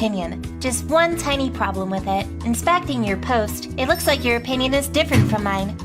opinion. Just one tiny problem with it. Inspecting your post, it looks like your opinion is different from mine.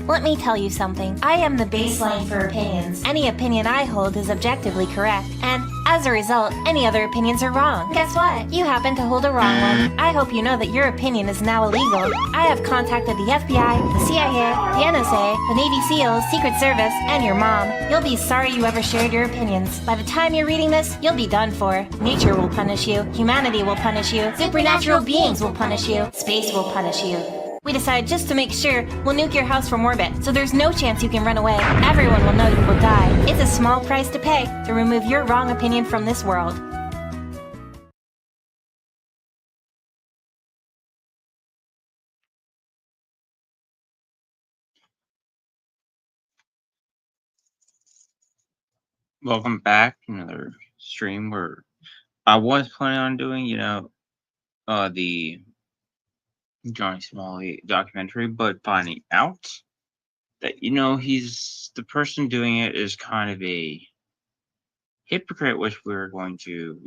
Let me tell you something. I am the baseline for opinions. Any opinion I hold is objectively correct, and as a result, any other opinions are wrong. Guess what? You happen to hold a wrong one. I hope you know that your opinion is now illegal. I have contacted the FBI, the CIA, the NSA, the Navy SEALs, Secret Service, and your mom. You'll be sorry you ever shared your opinions. By the time you're reading this, you'll be done for. Nature will punish you. Humanity will punish you. Supernatural beings will punish you. Space will punish you. We decided just to make sure we'll nuke your house from orbit, so there's no chance you can run away. Everyone will know you will die. It's a small price to pay to remove your wrong opinion from this world. Welcome back to another stream where I was planning on doing, the Johnny Somali documentary, but finding out that, he's the person doing it is kind of a hypocrite, which we're going to,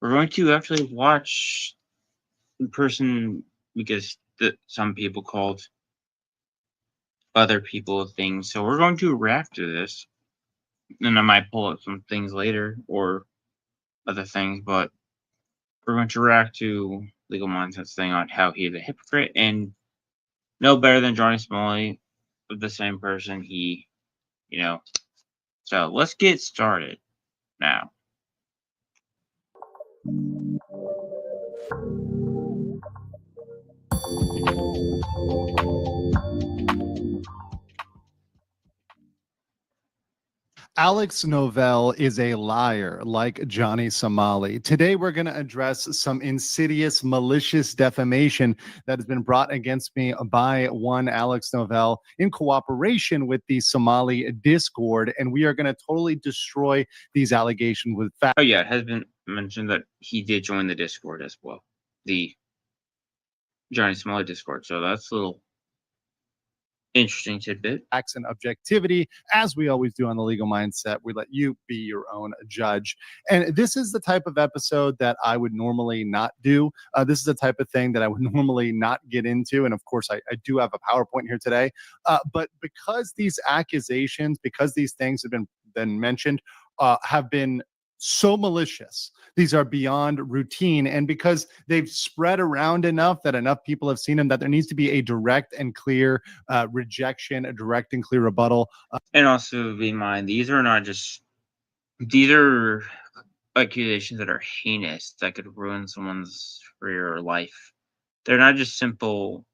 we're going to actually watch the person because some people called other people things. So we're going to react to this. And I might pull up some things later or other things, but we're going to react to Legal Mindset's thing on how he's a hypocrite and no better than Johnny Somali, the same person So let's get started now. Alex Novell is a liar like Johnny Somali. Today, we're going to address some insidious, malicious defamation that has been brought against me by one Alex Novell in cooperation with the Somali Discord, and we are going to totally destroy these allegations with facts. Oh yeah, it has been mentioned that he did join the Discord as well, the Johnny Somali Discord, so that's a little interesting tidbit. Facts and objectivity, as we always do on the Legal Mindset. We let you be your own judge. And this is the type of episode that I would normally not do. This is the type of thing that I would normally not get into. And of course, I do have a PowerPoint here today. But because these accusations, because these things have been mentioned, have been so malicious, these are beyond routine, and because they've spread around enough that enough people have seen them, that there needs to be a direct and clear rejection, a direct and clear rebuttal. And also be in mind, these are accusations that are heinous, that could ruin someone's career or life. They're not just simple,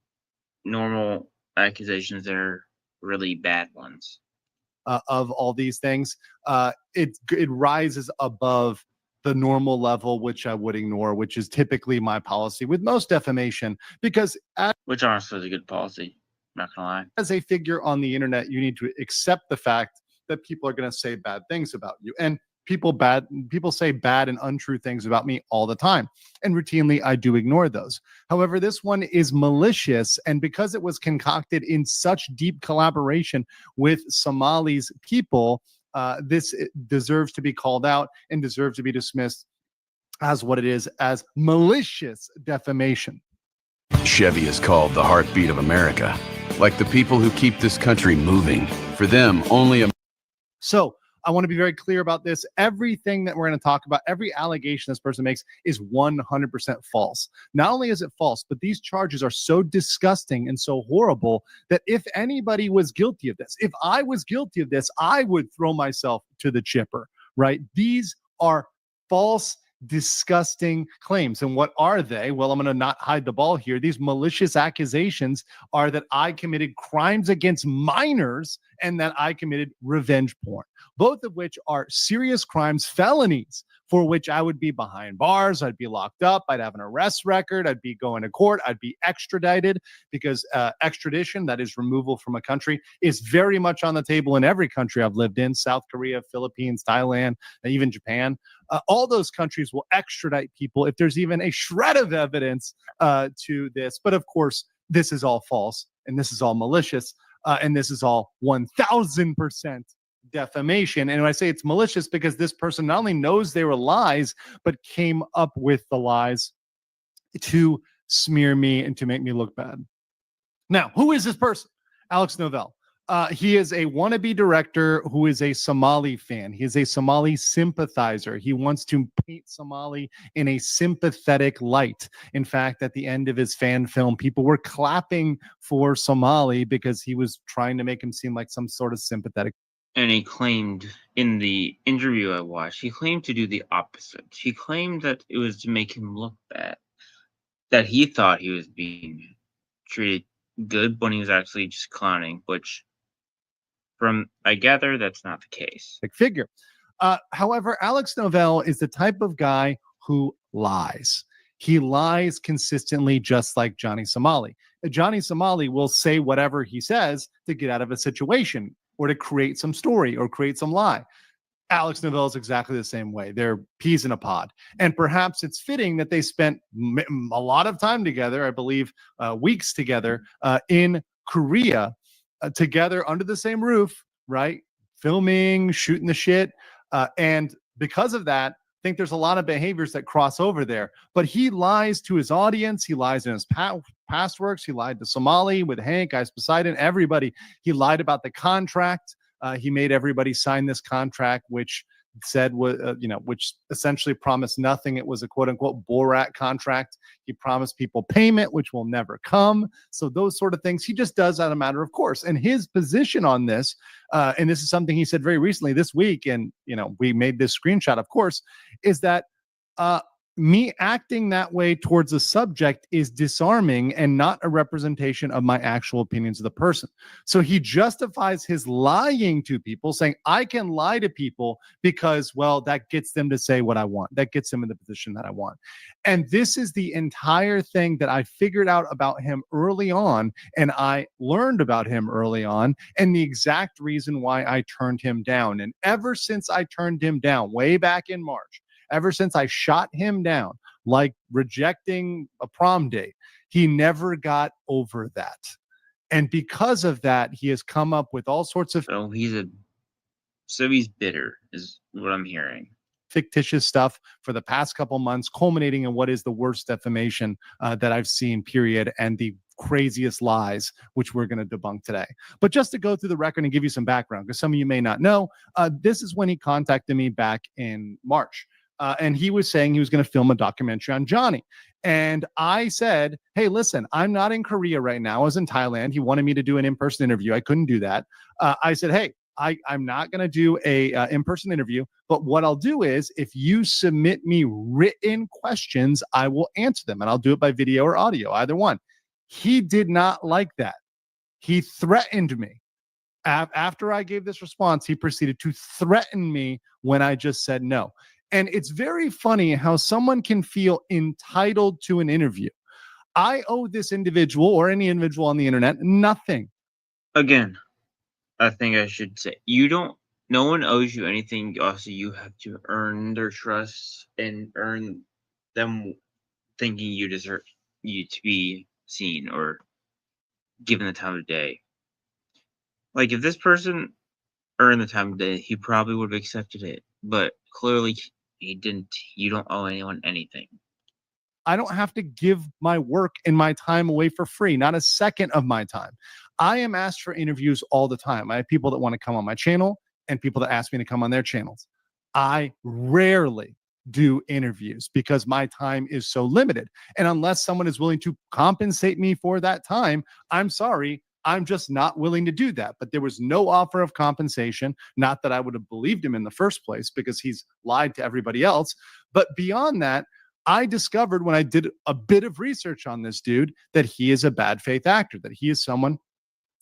normal accusations, they're really bad ones. Of all these things, it rises above the normal level, which I would ignore, which is typically my policy with most defamation, because which honestly is a good policy, not gonna lie. As a figure on the internet, you need to accept the fact that people are going to say bad things about you, and people say bad and untrue things about me all the time, and routinely I do ignore those. However, this one is malicious, and because it was concocted in such deep collaboration with Somali's people, this deserves to be called out and deserves to be dismissed as what it is, as malicious defamation. Chevy is called the heartbeat of America, like the people who keep this country moving. For them, only a... So I want to be very clear about this. Everything that we're going to talk about, every allegation this person makes is 100% false. Not only is it false, but these charges are so disgusting and so horrible that if anybody was guilty of this, if I was guilty of this, I would throw myself to the chipper, right? These are false, disgusting claims. And what are they? Well, I'm going to not hide the ball here. These malicious accusations are that I committed crimes against minors and that I committed revenge porn, both of which are serious crimes, felonies, for which I would be behind bars. I'd be locked up. I'd have an arrest record. I'd be going to court. I'd be extradited, because extradition, that is removal from a country, is very much on the table in every country I've lived in: South Korea, Philippines, Thailand, and even Japan. All those countries will extradite people if there's even a shred of evidence to this. But of course, this is all false, and this is all malicious, and this is all 1000% defamation. And when I say it's malicious, because this person not only knows they were lies, but came up with the lies to smear me and to make me look bad. Now, who is this person? Alex Novell. He is a wannabe director who is a Somali fan. He is a Somali sympathizer. He wants to paint Somali in a sympathetic light. In fact, at the end of his fan film, people were clapping for Somali because he was trying to make him seem like some sort of sympathetic. And he claimed in the interview I watched, he claimed to do the opposite. He claimed that it was to make him look bad, that he thought he was being treated good when he was actually just clowning, which from I gather that's not the case. Figure. However, Alex Novell is the type of guy who lies. He lies consistently, just like Johnny Somali. Johnny Somali will say whatever he says to get out of a situation or to create some story or create some lie. Alex Novell is exactly the same way. They're peas in a pod. And perhaps it's fitting that they spent a lot of time together, I believe weeks together in Korea, together under the same roof, right? Filming, shooting the shit. And because of that, I think there's a lot of behaviors that cross over there. But he lies to his audience. He lies in his past works. He lied to Somali with Hank, Ice Poseidon, everybody. He lied about the contract. He made everybody sign this contract, which said, which essentially promised nothing. It was a quote unquote Borat contract. He promised people payment, which will never come. So those sort of things he just does out of matter of course. And his position on this, and this is something he said very recently this week, and we made this screenshot, of course, is that me acting that way towards a subject is disarming and not a representation of my actual opinions of the person. So he justifies his lying to people, saying, I can lie to people because, well, that gets them to say what I want. That gets them in the position that I want. And this is the entire thing that I figured out about him early on, and I learned about him early on, and the exact reason why I turned him down. And ever since I turned him down, way back in March, ever since I shot him down, like rejecting a prom date, he never got over that. And because of that, he has come up with all sorts of he's bitter, is what I'm hearing. Fictitious stuff for the past couple months, culminating in what is the worst defamation that I've seen, period, and the craziest lies, which we're going to debunk today. But just to go through the record and give you some background, because some of you may not know, this is when he contacted me back in March. And he was saying he was going to film a documentary on Johnny. And I said, hey, listen, I'm not in Korea right now. I was in Thailand. He wanted me to do an in-person interview. I couldn't do that. I said, hey, I'm not going to do a in-person interview. But what I'll do is if you submit me written questions, I will answer them. And I'll do it by video or audio, either one. He did not like that. He threatened me. After I gave this response, he proceeded to threaten me when I just said no. And it's very funny how someone can feel entitled to an interview. I owe this individual or any individual on the internet nothing. Again, I think I should say, no one owes you anything. Also, you have to earn their trust and earn them thinking you deserve you to be seen or given the time of day. Like, if this person earned the time of day, he probably would have accepted it. But clearly, he didn't. You don't owe anyone anything. I don't have to give my work and my time away for free, not a second of my time. I am asked for interviews all the time. I have people that want to come on my channel and people that ask me to come on their channels. I rarely do interviews because my time is so limited. And unless someone is willing to compensate me for that time, I'm sorry, I'm just not willing to do that. But there was no offer of compensation. Not that I would have believed him in the first place because he's lied to everybody else. But beyond that, I discovered when I did a bit of research on this dude that he is a bad faith actor, that he is someone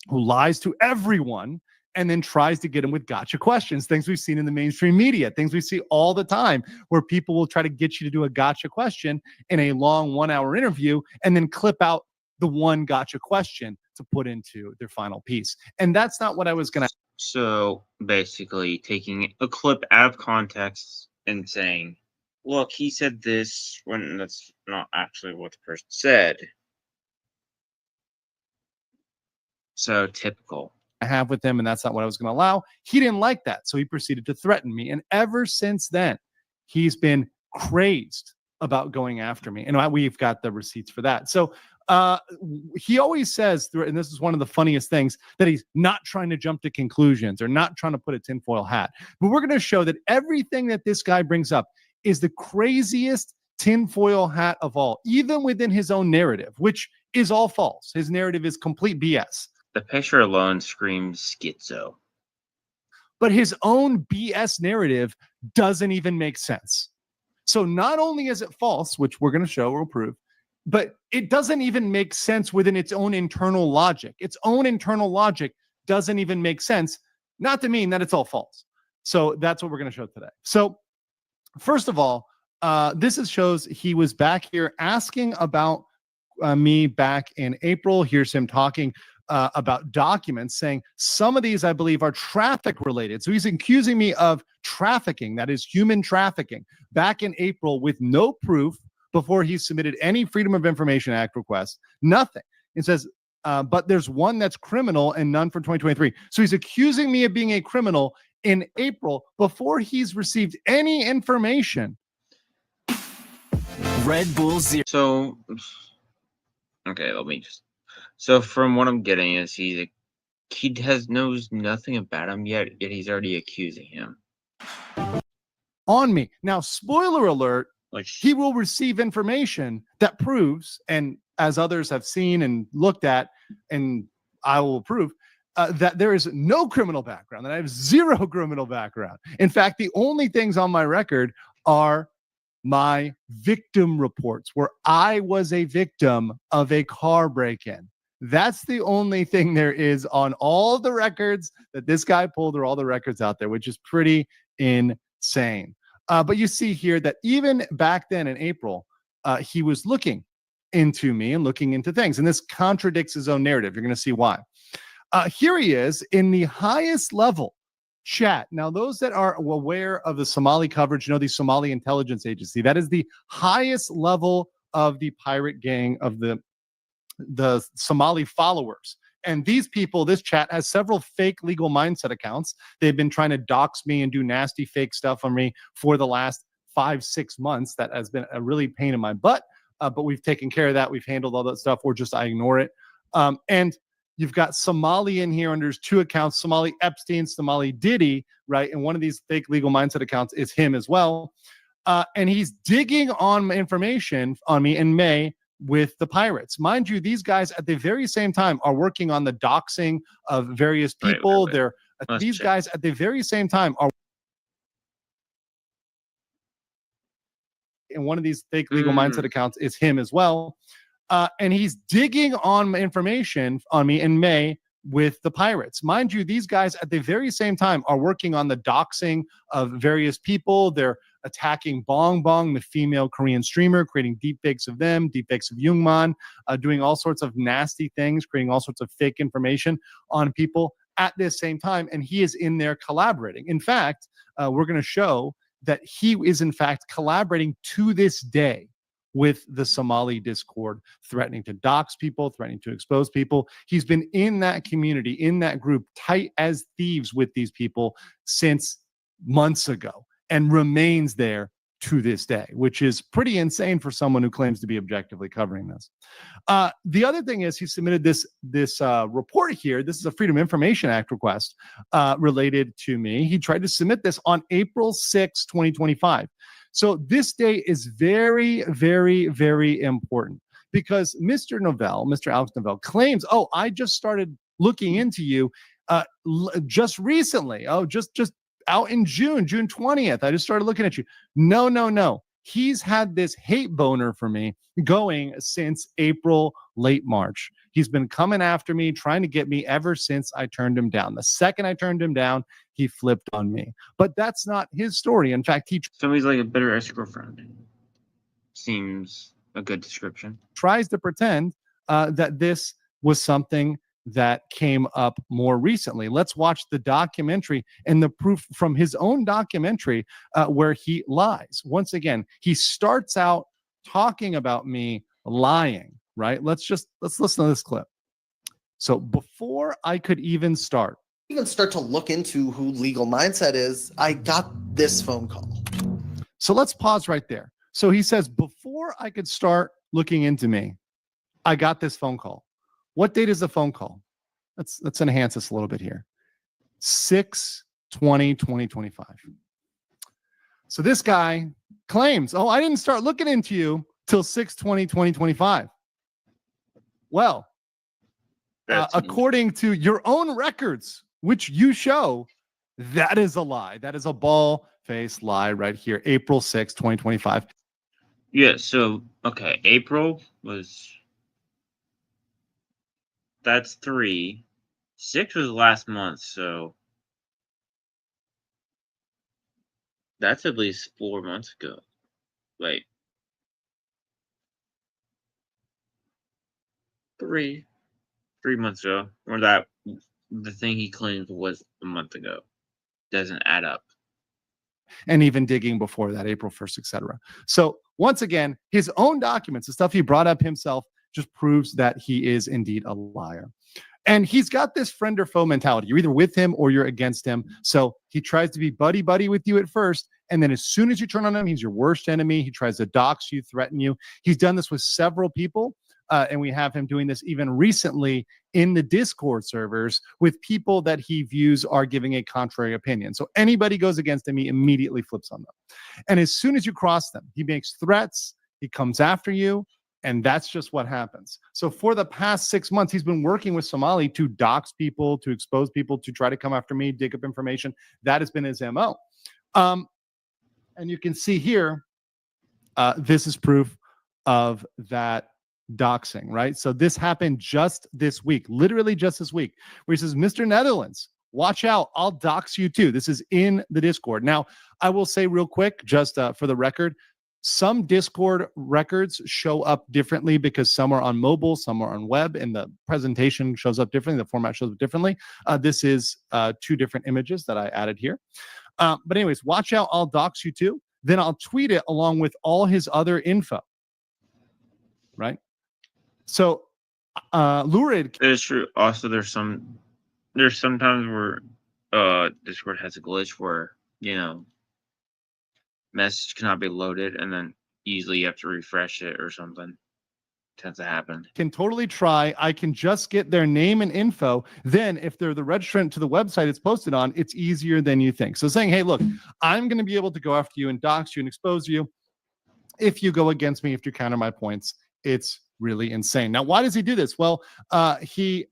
who lies to everyone and then tries to get him with gotcha questions, things we've seen in the mainstream media, things we see all the time where people will try to get you to do a gotcha question in a long 1-hour interview and then clip out the one gotcha question to put into their final piece. And that's not what I was going to. So basically taking a clip out of context and saying, look, he said this when that's not actually what the person said. So typical. have with him, and that's not what I was going to allow. He didn't like that, so he proceeded to threaten me. And ever since then, he's been crazed about going after me. And we've got the receipts for that. So he always says, and this is one of the funniest things, that he's not trying to jump to conclusions or not trying to put a tinfoil hat. But we're going to show that everything that this guy brings up is the craziest tinfoil hat of all, even within his own narrative, which is all false. His narrative is complete BS. The picture alone screams schizo. But his own BS narrative doesn't even make sense. So not only is it false, which we're going to show or prove, but it doesn't even make sense within its own internal logic. Its own internal logic doesn't even make sense, not to mean that it's all false. So that's what we're going to show today. So first of all, this shows he was back here asking about me back in April. Here's him talking about documents, saying some of these, I believe, are traffic related. So he's accusing me of trafficking, that is human trafficking, back in April with no proof before he submitted any Freedom of Information Act request, nothing. It says, but there's one that's criminal and none for 2023. So he's accusing me of being a criminal in April before he's received any information. Red Bull Zero. So, okay, let me just. So from what I'm getting is he knows nothing about him yet he's already accusing him. On me. Now, spoiler alert, Like he will receive information that proves, and as others have seen and looked at, and I will prove, that there is no criminal background, that I have zero criminal background. In fact, the only things on my record are my victim reports, where I was a victim of a car break-in. That's the only thing there is on all the records that this guy pulled, or all the records out there, which is pretty insane. But you see here that even back then in April, he was looking into me and looking into things. And this contradicts his own narrative. You're going to see why. Here he is in the highest level chat. Now, those that are aware of the Somali coverage, you know, the Somali intelligence agency, that is the highest level of the pirate gang of the Somali followers. And these people, this chat has several fake legal mindset accounts. They've been trying to dox me and do nasty fake stuff on me for the last 5-6 months. That has been a really pain in my butt. But we've taken care of that. We've handled all that stuff. Or just I ignore it. And you've got Somali in here, and there's 2 accounts, Somali Epstein, Somali Diddy, right? And one of these fake legal mindset accounts is him as well. And he's digging on information on me in May with the pirates. Mind you, these guys at the very same time are working on the doxing of various people. Wait. These guys at the very same time are in one of these fake legal mindset accounts is him as well. And he's digging on information on me in May with the pirates. Mind you, these guys at the very same time are working on the doxing of various people. They're attacking Bong Bong, the female Korean streamer, creating deepfakes of them, deepfakes of Jungman, doing all sorts of nasty things, creating all sorts of fake information on people at this same time. And he is in there collaborating. In fact, we're going to show that he is in fact collaborating to this day with the Somali Discord, threatening to dox people, threatening to expose people. He's been in that community, in that group, tight as thieves with these people since months ago, and remains there to this day, which is pretty insane for someone who claims to be objectively covering this. The other thing is he submitted this report here. This is a Freedom of Information Act request related to me. He tried to submit this on April 6, 2025. So this day is very, very, very important because Mr. Novell, Mr. Alex Novell, claims, oh, I just started looking into you just recently. Oh, just out in June 20th. I just started looking at you. No. He's had this hate boner for me going since April, late March. He's been coming after me, trying to get me ever since I turned him down. The second I turned him down, he flipped on me. But that's not his story. In fact, he somebody's like a bitter ex-girlfriend. Seems a good description. tries to pretend that this was something that came up more recently. Let's watch the documentary and the proof from his own documentary where he lies. Once again, he starts out talking about me lying, right? Let's listen to this clip. So before I could even start to look into who Legal Mindset is, I got this phone call. So let's pause right there. So he says, before I could start looking into me, I got this phone call. What date is the phone call? Let's enhance this a little bit here. 6/20/2025. So this guy claims, oh, I didn't start looking into you till 6/20/2025. Well, according to your own records, which you show, that is a lie. That is a ball-faced lie right here. April 6, 2025. Yeah, so, okay, April was... That's 3. 6 was last month, so... That's at least 4 months ago. Wait. 3 months ago. Or that... The thing he claims was a month ago. Doesn't add up. And even digging before that, April 1st, etc. So once again, his own documents, the stuff he brought up himself, just proves that he is indeed a liar. And he's got this friend or foe mentality. You're either with him or you're against him. So he tries to be buddy-buddy with you at first. And then as soon as you turn on him, he's your worst enemy. He tries to dox you, threaten you. He's done this with several people. And we have him doing this even recently in the Discord servers with people that he views are giving a contrary opinion. So anybody goes against him, he immediately flips on them. And as soon as you cross them, he makes threats, he comes after you, and that's just what happens. So for the past 6 months, he's been working with Somali to dox people, to expose people, to try to come after me, dig up information. That has been his MO. And you can see here, this is proof of that doxing, right? So this happened just this week, literally just this week, where he says, Mr. Netherlands, watch out, I'll dox you too. This is in the Discord. Now, I will say real quick, just for the record, some Discord records show up differently because some are on mobile, some are on web, and the presentation shows up differently. The format shows up differently. This is 2 different images that I added here. But anyways, watch out, I'll dox you too. Then I'll tweet it along with all his other info, right? So, Lurid. It is true. Also, there's sometimes where Discord has a glitch where, message cannot be loaded, and then easily you have to refresh it or something. Tends to happen. Can totally try. I can just get their name and info. Then if they're the registrant to the website it's posted on, it's easier than you think. So saying, hey, look, I'm going to be able to go after you and dox you and expose you if you go against me, if you counter my points. It's really insane. Now, why does he do this? Well, he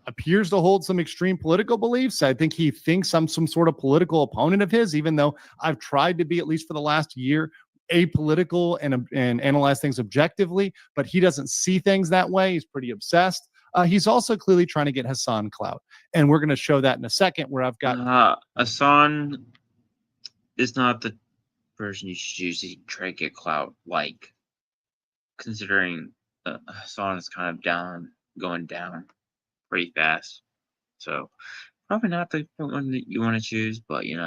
appears to hold some extreme political beliefs. I think he thinks I'm some sort of political opponent of his, even though I've tried to be, at least for the last year, apolitical and analyze things objectively, but he doesn't see things that way. He's pretty obsessed. He's also clearly trying to get Hassan clout. And we're going to show that in a second, where I've got... Hassan is not the person you should usually try to get clout, like, considering Hassan is kind of going down pretty fast. So probably not the one that you want to choose, but you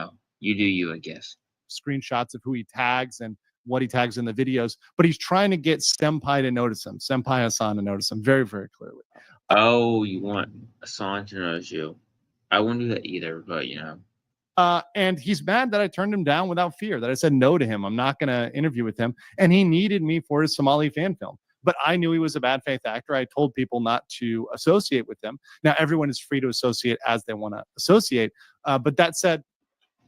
do you, I guess. Screenshots of who he tags and what he tags in the videos, but he's trying to get Senpai to notice him, Senpai Hassan to notice him very, very clearly. Oh, you want Hassan to notice you? I wouldn't do that either, but and he's mad that I turned him down without fear, that I said no to him. I'm not going to interview with him. And he needed me for his Somali fan film. But I knew he was a bad faith actor. I told people not to associate with him. Now, everyone is free to associate as they want to associate. But that said,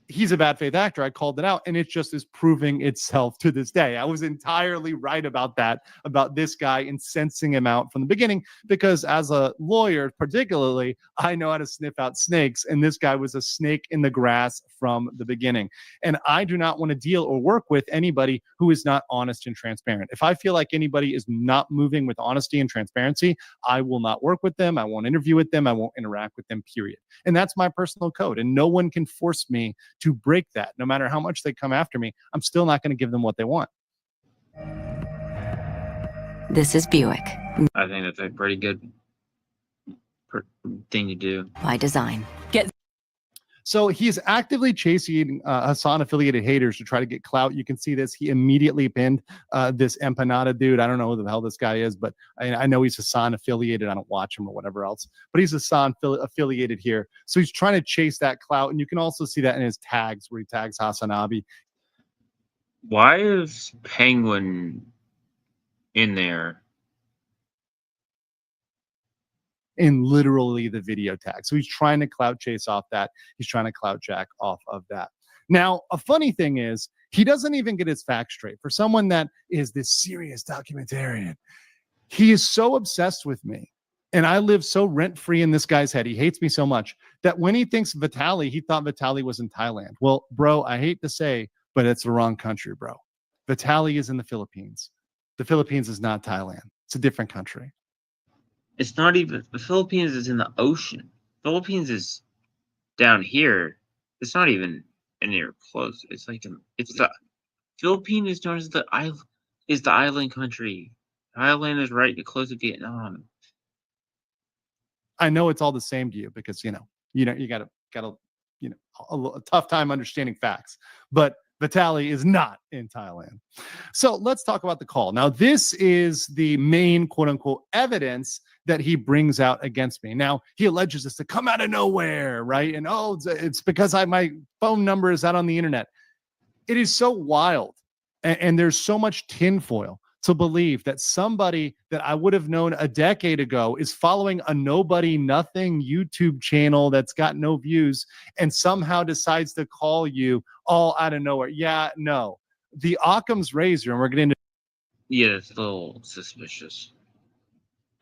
he's a bad faith actor. I called it out, and it just is proving itself to this day. I was entirely right about that, about this guy, and sensing him out from the beginning, because as a lawyer, particularly, I know how to sniff out snakes, and this guy was a snake in the grass from the beginning. And I do not want to deal or work with anybody who is not honest and transparent. If I feel like anybody is not moving with honesty and transparency, I will not work with them. I won't interview with them. I won't interact with them, period. And that's my personal code, and no one can force me to break that. No matter how much they come after me, I'm still not going to give them what they want. This is Buick. I think that's a pretty good thing to do. By design. So he is actively chasing Hassan affiliated haters to try to get clout. You can see this. He immediately pinned this Empanada dude. I don't know who the hell this guy is, but I know he's Hassan affiliated. I don't watch him or whatever else, but he's Hassan affiliated here. So he's trying to chase that clout. And you can also see that in his tags where he tags Hassan Abi. Why is Penguin in there? In literally the video tag. So he's trying to clout chase off that. He's trying to clout jack off of that. Now, a funny thing is, he doesn't even get his facts straight. For someone that is this serious documentarian, he is so obsessed with me. And I live so rent-free in this guy's head. He hates me so much that when he thinks Vitaly, he thought Vitaly was in Thailand. Well, bro, I hate to say, but it's the wrong country, bro. Vitaly is in the Philippines. The Philippines is not Thailand. It's a different country. It's not even the Philippines is in the ocean. Philippines is down here. It's not even anywhere close. It's like it's the Philippines is known as the island country. Thailand is right close to Vietnam. I know it's all the same to you because you gotta a tough time understanding facts, but Vitaly is not in Thailand. So let's talk about the call. Now, this is the main quote unquote evidence that he brings out against me. Now, he alleges this to come out of nowhere, right? And it's because my phone number is out on the internet. It is so wild. And there's so much tinfoil to believe that somebody that I would have known a decade ago is following a nobody, nothing YouTube channel that's got no views and somehow decides to call you all out of nowhere. Yeah, no. The Occam's razor, and we're getting into Yeah, it's a little suspicious.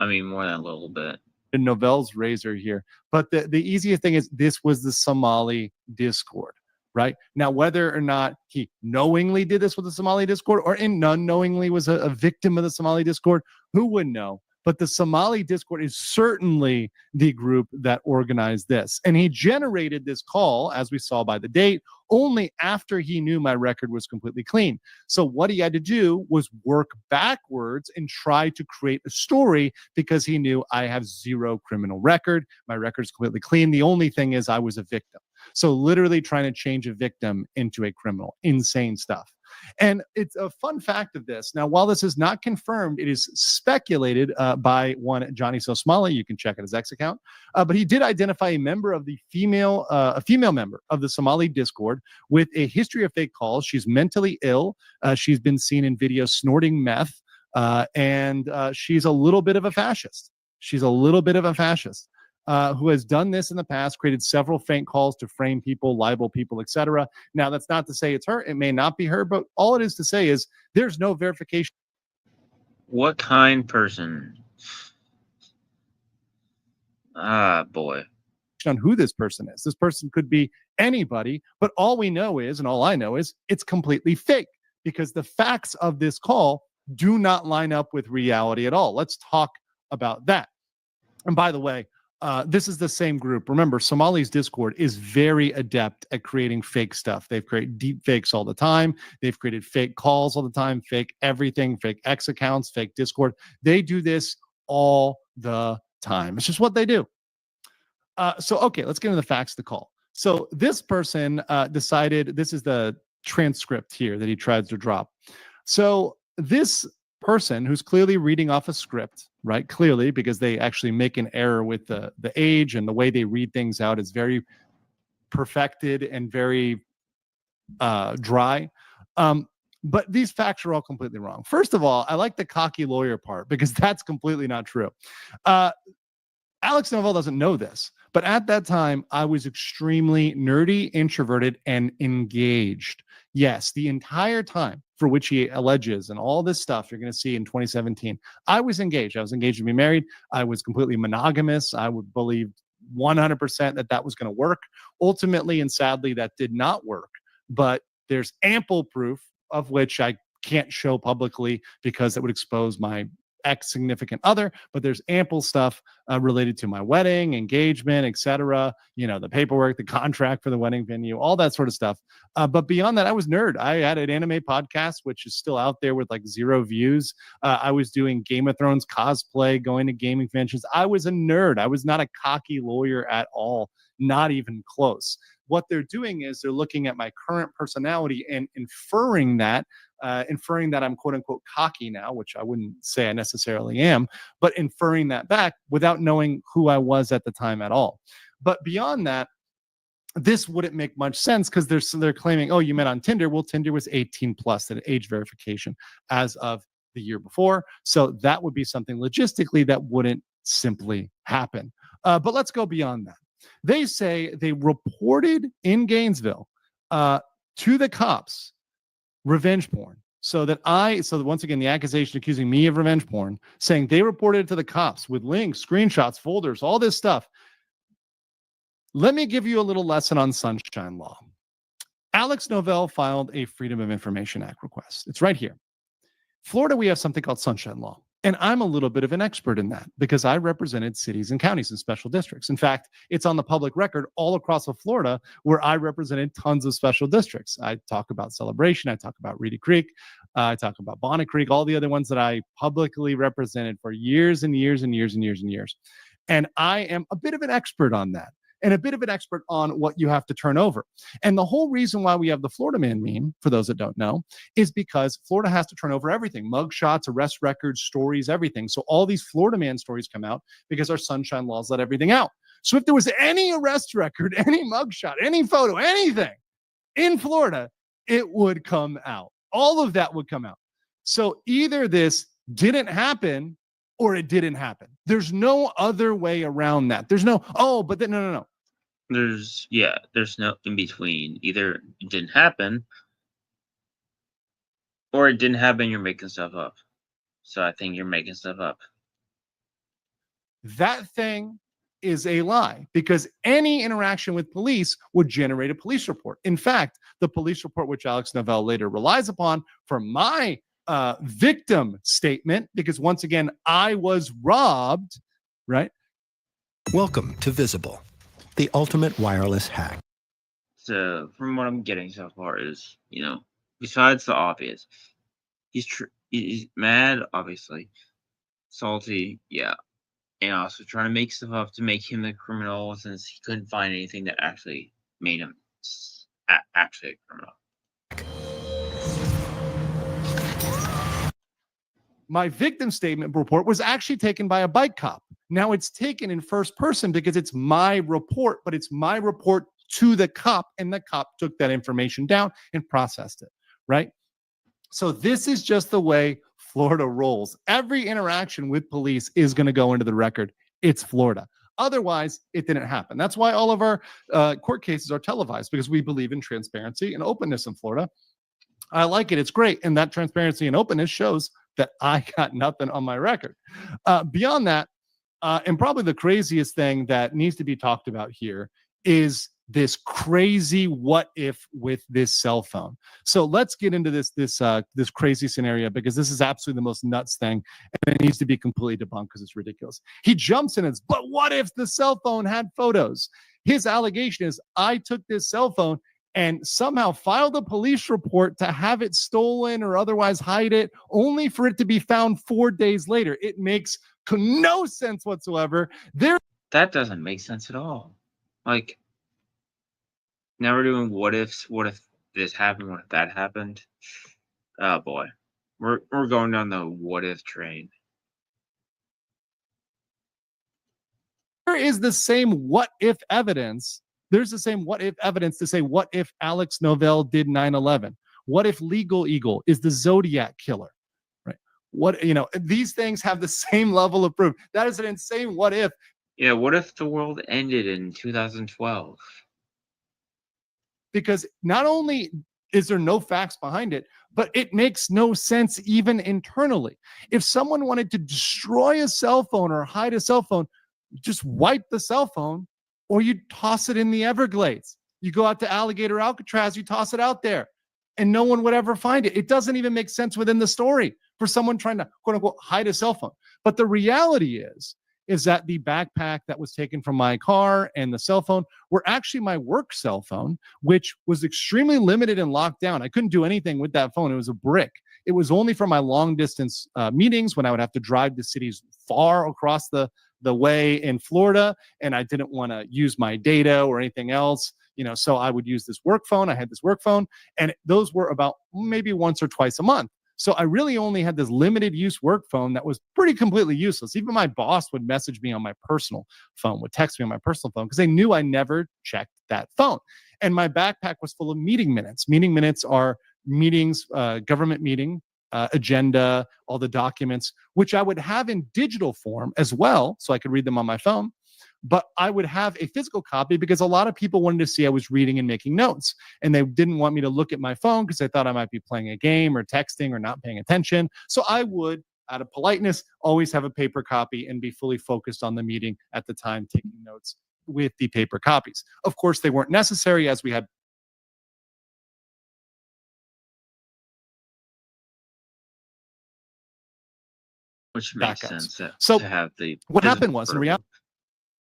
I mean, more than a little bit. Novell's razor here. But the easiest thing is this was the Somali Discord. Right now, whether or not he knowingly did this with the Somali Discord or unknowingly was a victim of the Somali Discord, who would know? But the Somali Discord is certainly the group that organized this. And he generated this call, as we saw by the date, only after he knew my record was completely clean. So what he had to do was work backwards and try to create a story because he knew I have zero criminal record. My record's completely clean. The only thing is I was a victim. So literally trying to change a victim into a criminal. Insane stuff. And it's a fun fact of this. Now, while this is not confirmed, it is speculated by one Johnny Somali. You can check out his X account. But he did identify a member of the a female member of the Somali Discord with a history of fake calls. She's mentally ill. She's been seen in videos snorting meth. And she's a little bit of a fascist. Who has done this in the past, created several fake calls to frame people, libel people, etc. Now, that's not to say it's her. It may not be her, but all it is to say is there's no verification. What kind person? Ah, boy. On who this person is. This person could be anybody, but all we know is, and all I know is, it's completely fake because the facts of this call do not line up with reality at all. Let's talk about that. And by the way, this is the same group. Remember, Somali's Discord is very adept at creating fake stuff. They've created deep fakes all the time. They've created fake calls all the time, fake everything, fake X accounts, fake Discord. They do this all the time. It's just what they do. Okay, let's get into the facts of the call. So this person decided, this is the transcript here that he tries to drop. So this person who's clearly reading off a script, right? Clearly, because they actually make an error with the age and the way they read things out is very perfected and very dry. But these facts are all completely wrong. First of all, I like the cocky lawyer part because that's completely not true. Alex Novell doesn't know this, but at that time, I was extremely nerdy, introverted, and engaged. Yes, the entire time for which he alleges and all this stuff you're going to see in 2017, I was engaged. I was engaged to be married. I was completely monogamous. I would believe 100% that was going to work. Ultimately, and sadly, that did not work. But there's ample proof of which I can't show publicly because it would expose my ex-significant other, but there's ample stuff related to my wedding, engagement, etc. You know, the paperwork, the contract for the wedding venue, all that sort of stuff. But beyond that, I was nerd. I had an anime podcast, which is still out there with like 0 views. I was doing Game of Thrones cosplay, going to gaming conventions. I was a nerd. I was not a cocky lawyer at all, not even close. what they're doing is they're looking at my current personality and inferring that I'm quote unquote cocky now, which I wouldn't say I necessarily am, but inferring that back without knowing who I was at the time at all. But beyond that, this wouldn't make much sense because they're claiming, oh, you met on Tinder. Well, Tinder was 18 plus, that age verification as of the year before. So that would be something logistically that wouldn't simply happen. But let's go beyond that. They say they reported in Gainesville to the cops revenge porn. So once again, the accusation accusing me of revenge porn, saying they reported it to the cops with links, screenshots, folders, all this stuff. Let me give you a little lesson on Sunshine Law. Alex Novell filed a Freedom of Information Act request. It's right here. Florida, we have something called Sunshine Law. And I'm a little bit of an expert in that because I represented cities and counties and special districts. In fact, it's on the public record all across of Florida where I represented tons of special districts. I talk about Celebration. I talk about Reedy Creek. I talk about Bonnet Creek, all the other ones that I publicly represented for years and years and years and years and years. And I am a bit of an expert on that. And a bit of an expert on what you have to turn over. And the whole reason why we have the Florida Man meme, for those that don't know, is because Florida has to turn over everything. Mug shots, arrest records, stories, everything. So all these Florida Man stories come out because our Sunshine Laws let everything out. So if there was any arrest record, any mugshot, any photo, anything in Florida, it would come out. All of that would come out. So either this didn't happen or it didn't happen. There's no other way around that. There's no, no. There's no in between. Either it didn't happen or it didn't happen, you're making stuff up. So I think you're making stuff up. That thing is a lie because any interaction with police would generate a police report. In fact, the police report, which Alex Novell later relies upon for my victim statement, because once again, I was robbed, right? Welcome to Visible, the ultimate wireless hack. So from what I'm getting so far is, besides the obvious, he's mad, obviously, salty, yeah, and also trying to make stuff up to make him the criminal since he couldn't find anything that actually made him actually a criminal. My victim statement report was actually taken by a bike cop. Now it's taken in first person because it's my report, but it's my report to the cop, and the cop took that information down and processed it, right? So this is just the way Florida rolls. Every interaction with police is going to go into the record. It's Florida. Otherwise, it didn't happen. That's why all of our court cases are televised, because we believe in transparency and openness in Florida. I like it. It's great. And that transparency and openness shows that I got nothing on my record. Beyond that, and probably the craziest thing that needs to be talked about here is this crazy what if with this cell phone. So let's get into this crazy scenario, because this is absolutely the most nuts thing, and it needs to be completely debunked because it's ridiculous. He jumps in and says, but what if the cell phone had photos? His allegation is, I took this cell phone and somehow filed a police report to have it stolen or otherwise hide it, only for it to be found 4 days later. It makes no sense whatsoever. That doesn't make sense at all. Like, now we're doing what ifs. What if this happened? What if that happened? Oh boy, we're going down the what if train. There is the same what if evidence. There's the same what if evidence to say, what if Alex Novell did 9/11? What if Legal Eagle is the Zodiac killer? Right? These things have the same level of proof. That is an insane what if. Yeah, what if the world ended in 2012? Because not only is there no facts behind it, but it makes no sense even internally. If someone wanted to destroy a cell phone or hide a cell phone, just wipe the cell phone, or you toss it in the Everglades. You go out to Alligator Alcatraz, you toss it out there, and no one would ever find it. It doesn't even make sense within the story for someone trying to, quote unquote, hide a cell phone. But the reality is that the backpack that was taken from my car and the cell phone were actually my work cell phone, which was extremely limited and locked down. I couldn't do anything with that phone. It was a brick. It was only for my long distance meetings when I would have to drive to cities far across the way in Florida, and I didn't want to use my data or anything else, So I would use this work phone. I had this work phone, and those were about maybe once or twice a month. So I really only had this limited use work phone that was pretty completely useless. Even my boss would message me on my personal phone, would text me on my personal phone, because they knew I never checked that phone. And my backpack was full of meeting minutes. Meeting minutes are meetings, government meeting, agenda, all the documents, which I would have in digital form as well, so I could read them on my phone. But I would have a physical copy because a lot of people wanted to see I was reading and making notes. And they didn't want me to look at my phone because they thought I might be playing a game or texting or not paying attention. So I would, out of politeness, always have a paper copy and be fully focused on the meeting at the time, taking notes with the paper copies. Of course, they weren't necessary, as we had Which makes backups. sense So to have the what physical happened was, in version. reality,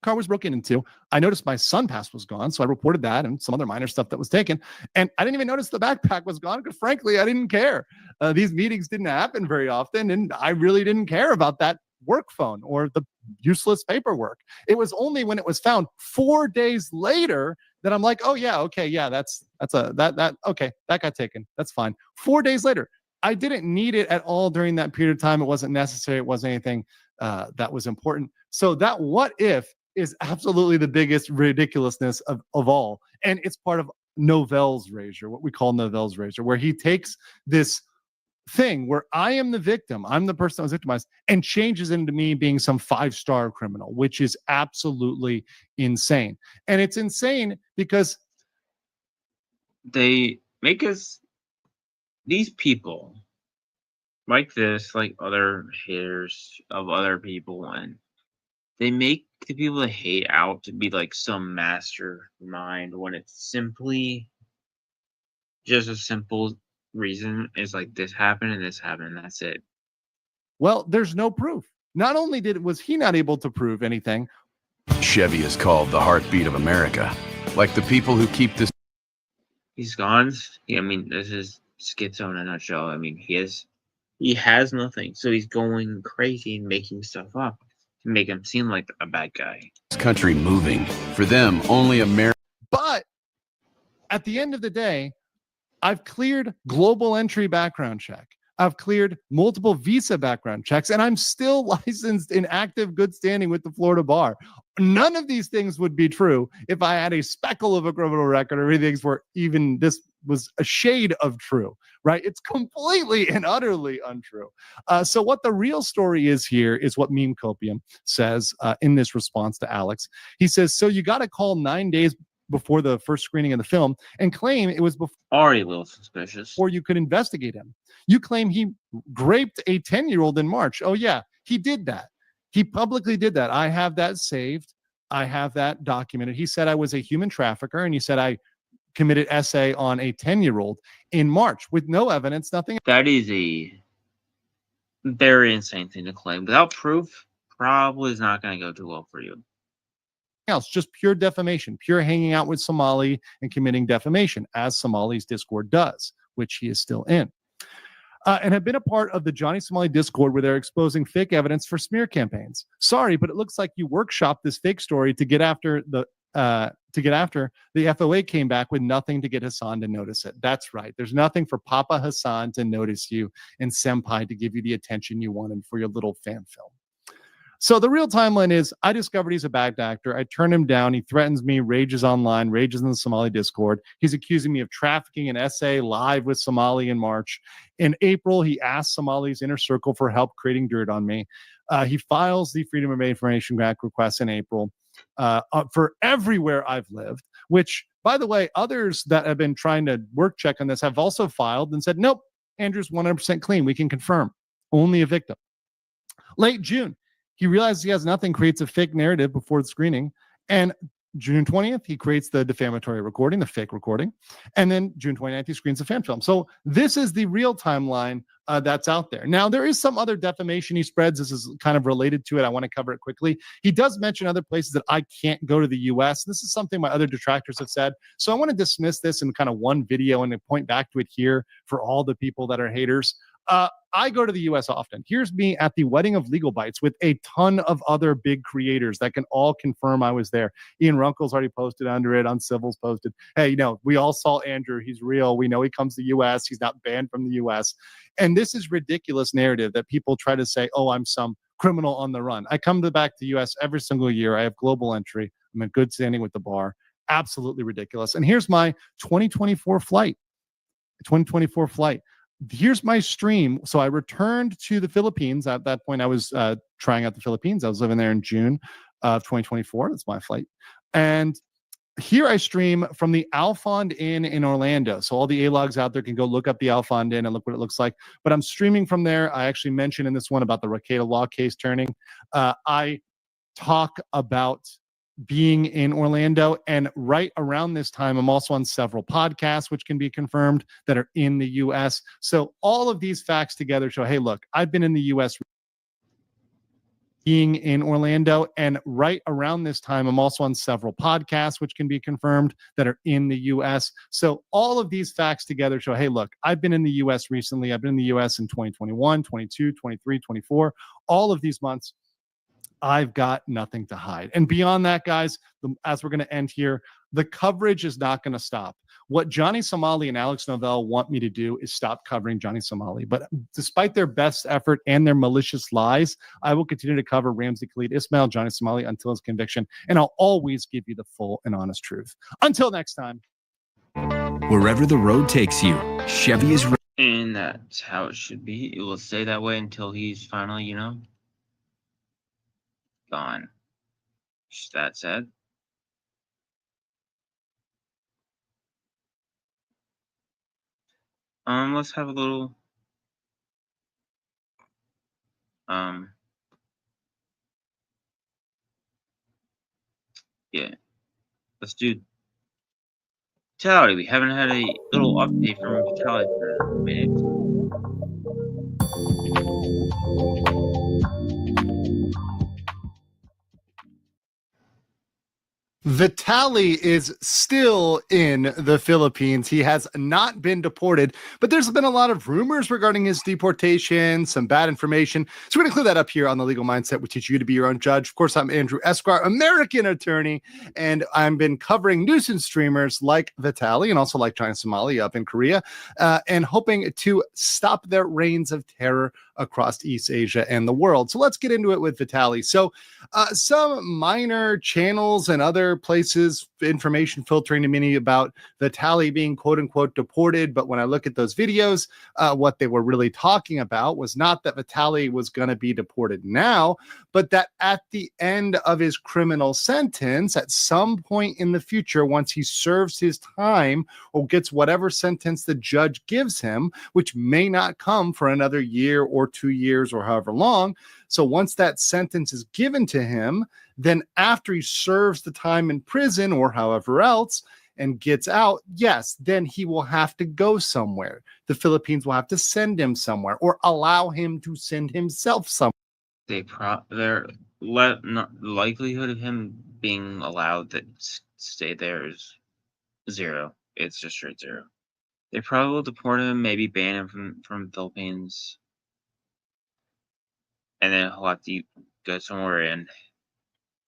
car was broken into. I noticed my SunPass was gone, so I reported that and some other minor stuff that was taken. And I didn't even notice the backpack was gone because, frankly, I didn't care. These meetings didn't happen very often, and I really didn't care about that work phone or the useless paperwork. It was only when it was found 4 days later that I'm like, oh yeah, okay, yeah, okay, that got taken. That's fine. 4 days later. I didn't need it at all during that period of time. It wasn't necessary. It wasn't anything that was important. So that what if is absolutely the biggest ridiculousness of all. And it's part of Novell's razor, what we call Novell's razor, where he takes this thing where I am the victim, I'm the person that was victimized, and changes into me being some 5-star criminal, which is absolutely insane. And it's insane because They make us, these people like this, like other haters of other people, and they make the people that hate out to be like some mastermind when it's simply just a simple reason is like this happened and this happened and that's it. well, there's no proof. Not only was he not able to prove anything, Chevy is called the heartbeat of America. Like the people who keep this He's gone. I mean, this is Schizo in a nutshell. I mean, he has nothing, so he's going crazy and making stuff up to make him seem like a bad guy. country moving. For them, only America. but at the end of the day, I've cleared global entry background check. I've cleared multiple visa background checks, and I'm still licensed in active good standing with the Florida bar. None of these things would be true if I had a speckle of a criminal record or anything where even this was a shade of true, right? It's completely and utterly untrue. So what the real story is here is what Meme Copium says in this response to Alex. He says, so you got to call 9 days before the first screening of the film and claim it was Already a little suspicious. before you could investigate him. You claim he raped a 10-year-old in March. Oh, yeah, he did that. He publicly did that. I have that saved. I have that documented. He said I was a human trafficker, and he said I committed SA on a 10-year-old in March with no evidence, nothing That is a very insane thing to claim. Without proof, probably is not going to go too well for you. else, just pure defamation, pure hanging out with Somali and committing defamation, as Somali's Discord does, which he is still in. And have been a part of the Johnny Somali Discord where they're exposing fake evidence for smear campaigns. Sorry, but it looks like you workshopped this fake story to get after the FOA came back with nothing to get Hassan to notice it. That's right. There's nothing for Papa Hassan to notice you and Senpai to give you the attention you wanted for your little fan film. So the real timeline is I discovered he's a bad actor. I turn him down. He threatens me, rages online, rages in the Somali Discord. He's accusing me of trafficking an essay live with Somali in March. In April, he asked Somali's inner circle for help creating dirt on me. He files the Freedom of Information Act request in April for everywhere I've lived, which, by the way, others that have been trying to work check on this have also filed and said, nope, Andrew's 100% clean. We can confirm. Only a victim. Late June, he realizes he has nothing, creates a fake narrative before the screening. And June 20th, he creates the defamatory recording, the fake recording. And then June 29th, he screens a fan film. So this is the real timeline that's out there. Now, there is some other defamation he spreads. This is kind of related to it. I want to cover it quickly. He does mention other places that I can't go to the U.S. This is something my other detractors have said. So I want to dismiss this in kind of one video and point back to it here for all the people that are haters. I go to the US often. Here's me at the wedding of Legal Bites with a ton of other big creators that can all confirm I was there. Ian Runkle's already posted under it. Uncivil's posted. Hey, we all saw Andrew. He's real. We know he comes to the US. He's not banned from the US. And this is ridiculous narrative that people try to say, oh, I'm some criminal on the run. I come back to the US every single year. I have global entry. I'm in good standing with the bar. Absolutely ridiculous. And here's my 2024 flight. Here's my stream. So I returned to the Philippines. At that point, I was trying out the Philippines. I was living there in June of 2024. That's my flight. And here I stream from the Alfond Inn in Orlando. So all the A-logs out there can go look up the Alfond Inn and look what it looks like. But I'm streaming from there. I actually mentioned in this one about the Rakeda law case turning. I talk about being in Orlando, and right around this time I'm also on several podcasts which can be confirmed that are in the US. So all of these facts together show, hey, look, I've been in the US being in Orlando, and right around this time I'm also on several podcasts which can be confirmed that are in the US. So all of these facts together show, hey, look, I've been in the US recently. I've been in the US in 2021, 22, 23, 24, all of these months. I've got nothing to hide. And beyond that, guys, as we're going to end here, the coverage is not going to stop. What Johnny Somali and Alex Novell want me to do is stop covering Johnny Somali. But despite their best effort and their malicious lies, I will continue to cover Ramsey Khalid Ismail, Johnny Somali until his conviction. And I'll always give you the full and honest truth. Until next time. Wherever the road takes you, Chevy is ready. And that's how it should be. It will stay that way until he's finally, gone. That said, let's have a little yeah, let's do Vitaly. We haven't had a little update from Vitaly for a minute. Vitaly is still in the Philippines. He has not been deported, but there's been a lot of rumors regarding his deportation, some bad information. So we're going to clear that up here on The Legal Mindset. We teach you to be your own judge. Of course, I'm Andrew Esquire, American attorney, and I've been covering nuisance streamers like Vitaly and also like Johnny Somali up in Korea, and hoping to stop their reigns of terror across East Asia and the world. So let's get into it with Vitaly. So some minor channels and other places, information filtering to me about Vitaly being quote unquote deported. But when I look at those videos, what they were really talking about was not that Vitaly was going to be deported now, but that at the end of his criminal sentence, at some point in the future, once he serves his time or gets whatever sentence the judge gives him, which may not come for another year or 2 years or however long. So once that sentence is given to him, then after he serves the time in prison or however else and gets out, yes, then he will have to go somewhere. The Philippines will have to send him somewhere or allow him to send himself somewhere. The likelihood of him being allowed to stay there is zero. It's just straight zero. They probably will deport him, maybe ban him from the Philippines, and then he'll have to go somewhere and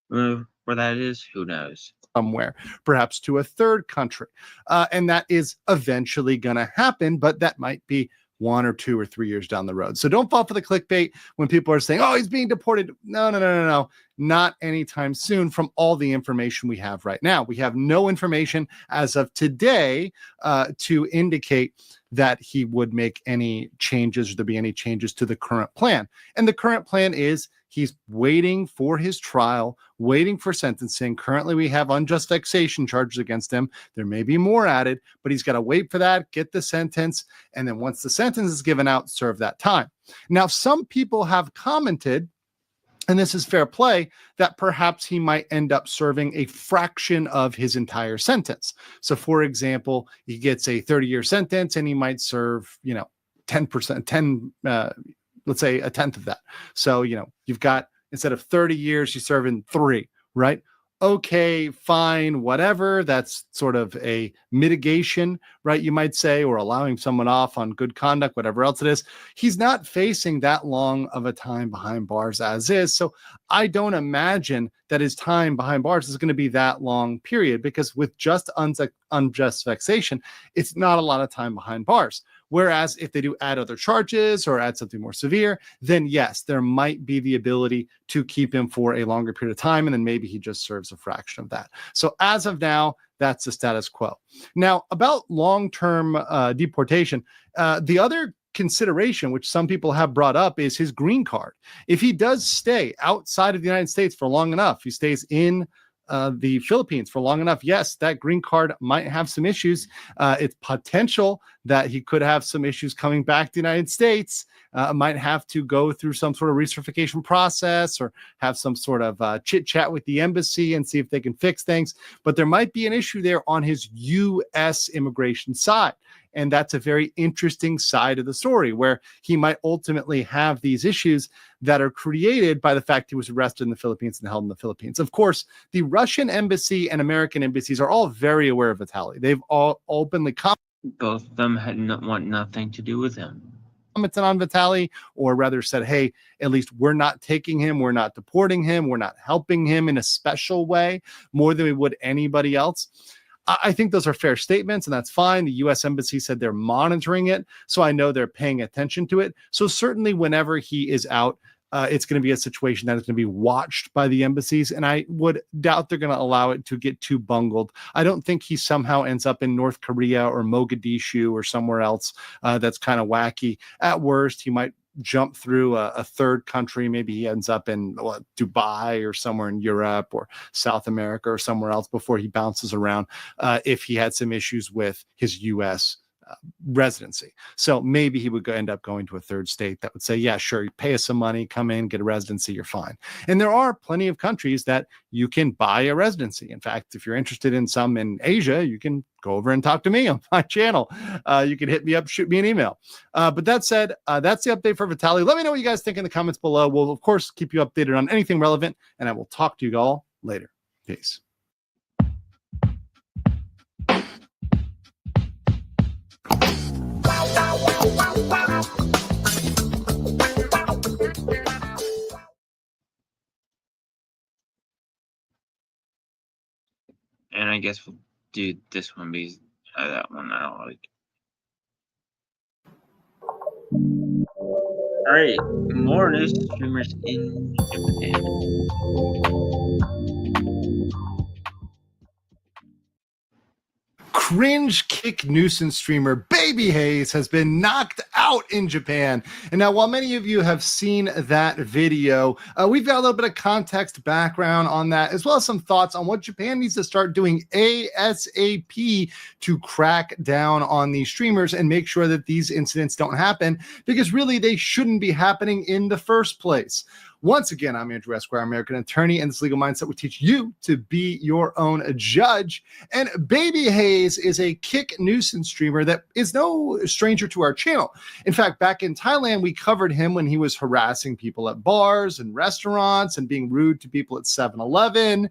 where that is, who knows. Somewhere, perhaps to a third country. And that is eventually going to happen, but that might be 1 or 2 or 3 years down the road. So don't fall for the clickbait when people are saying, oh, he's being deported. No. Not anytime soon from all the information we have right now. We have no information as of today to indicate that he would make any changes or there be any changes to the current plan. And the current plan is he's waiting for his trial, waiting for sentencing. Currently, we have unjust vexation charges against him. There may be more added, but he's got to wait for that, get the sentence, and then once the sentence is given out, serve that time. Now, some people have commented, and this is fair play, that perhaps he might end up serving a fraction of his entire sentence. So, for example, he gets a 30-year sentence and he might serve, 10%, let's say a tenth of that. So, you've got, instead of 30 years, you serve in 3, right? okay, fine, whatever. That's sort of a mitigation, right? You might say, or allowing someone off on good conduct, whatever else it is. He's not facing that long of a time behind bars as is. So I don't imagine that his time behind bars is going to be that long period, because with just unjust vexation, it's not a lot of time behind bars. Whereas if they do add other charges or add something more severe, then yes, there might be the ability to keep him for a longer period of time, and then maybe he just serves a fraction of that. So as of now, that's the status quo. Now, about long-term deportation, the other consideration, which some people have brought up, is his green card. If he does stay outside of the United States for long enough, he stays in the Philippines for long enough, yes, that green card might have some issues. It's potential that he could have some issues coming back to the United States. Might have to go through some sort of recertification process or have some sort of chit chat with the embassy and see if they can fix things. But there might be an issue there on his U.S. immigration side. And that's a very interesting side of the story, where he might ultimately have these issues that are created by the fact he was arrested in the Philippines and held in the Philippines. Of course, the Russian embassy and American embassies are all very aware of Vitaly. They've all openly Both of them want nothing to do with him. commented on Vitaly, or rather said, hey, at least we're not taking him, we're not deporting him, we're not helping him in a special way more than we would anybody else. I think those are fair statements, and that's fine. The U.S. Embassy said they're monitoring it, so I know they're paying attention to it. So certainly whenever he is out, it's going to be a situation that is going to be watched by the embassies, and I would doubt they're going to allow it to get too bungled. I don't think he somehow ends up in North Korea or Mogadishu or somewhere else that's kind of wacky. At worst, he might jump through a third country. Maybe he ends up in Dubai or somewhere in Europe or South America or somewhere else before he bounces around if he had some issues with his U.S. Residency. So maybe he would end up going to a third state that would say, yeah, sure, you pay us some money, come in, get a residency, you're fine. And there are plenty of countries that you can buy a residency. In fact, if you're interested in some in Asia, you can go over and talk to me on my channel. You can hit me up, shoot me an email. But that said, that's the update for Vitaly. Let me know what you guys think in the comments below. We'll, of course, keep you updated on anything relevant, and I will talk to you all later. Peace. And I guess we'll do this one because that one I don't like. Alright, more news streamers in Japan. Cringe kick nuisance streamer Baby Hayes has been knocked out in Japan. And now, while many of you have seen that video, we've got a little bit of context background on that, as well as some thoughts on what Japan needs to start doing ASAP to crack down on these streamers and make sure that these incidents don't happen, because really they shouldn't be happening in the first place. Once again, I'm Andrew Esquire, American attorney, and this legal mindset will teach you to be your own judge. And Baby Hayes is a kick nuisance streamer that is no stranger to our channel. In fact, back in Thailand, we covered him when he was harassing people at bars and restaurants and being rude to people at 7-Eleven,